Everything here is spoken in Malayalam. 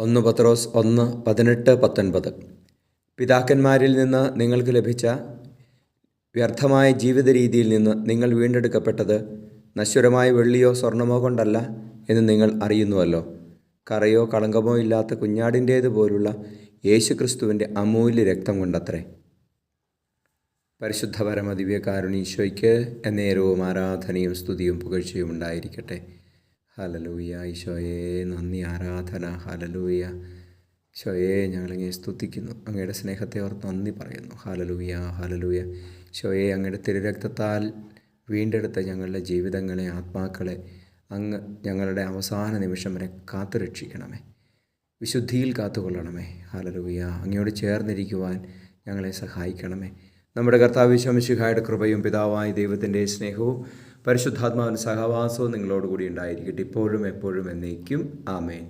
1 പത്രോസ് 1:18-19. പിതാക്കന്മാരിൽ നിന്ന് നിങ്ങൾക്ക് ലഭിച്ച വ്യർത്ഥമായ ജീവിത രീതിയിൽ നിന്ന് നിങ്ങൾ വീണ്ടെടുക്കപ്പെട്ടത് നശ്വരമായ വെള്ളിയോ സ്വർണമോ കൊണ്ടല്ല എന്ന് നിങ്ങൾ അറിയുന്നുവല്ലോ. കറയോ കളങ്കമോ ഇല്ലാത്ത കുഞ്ഞാടിൻ്റേതുപോലുള്ള യേശുക്രിസ്തുവിൻ്റെ അമൂല്യ രക്തം കൊണ്ടത്രേ. പരിശുദ്ധ പരമദിവ്യകാരുണീശോയ്ക്ക് എന്നേരവും ആരാധനയും സ്തുതിയും പുകഴ്ചയും ഉണ്ടായിരിക്കട്ടെ. ഹല്ലേലൂയ. ഈശോയെ നന്ദി, ആരാധന. ഹല്ലേലൂയ. ഈശോയെ ഞങ്ങളങ്ങയെ സ്തുതിക്കുന്നു, അങ്ങയുടെ സ്നേഹത്തെ ഓർത്ത് നന്ദി പറയുന്നു. Hallelujah, hallelujah. ഈശോയെ അങ്ങയുടെ തിരുരക്തത്താൽ വീണ്ടെടുത്ത ഞങ്ങളുടെ ജീവിതങ്ങളെ, ആത്മാക്കളെ അങ്ങ് ഞങ്ങളുടെ അവസാന നിമിഷം വരെ കാത്തുരക്ഷിക്കണമേ, വിശുദ്ധിയിൽ കാത്തുകൊള്ളണമേ. ഹല്ലേലൂയ. അങ്ങയോട് ചേർന്നിരിക്കുവാൻ ഞങ്ങളെ സഹായിക്കണമേ. നമ്മുടെ കർത്താവ് ഈശോ മിശിഹായുടെ കൃപയും പിതാവായ ദൈവത്തിൻ്റെ സ്നേഹവും പരിശുദ്ധാത്മാവിൻ്റെ സഹവാസവും നിങ്ങളോടുകൂടി ഉണ്ടായിരിക്കട്ടെ, ഇപ്പോഴും എപ്പോഴും എന്നേക്കും. ആമേൻ.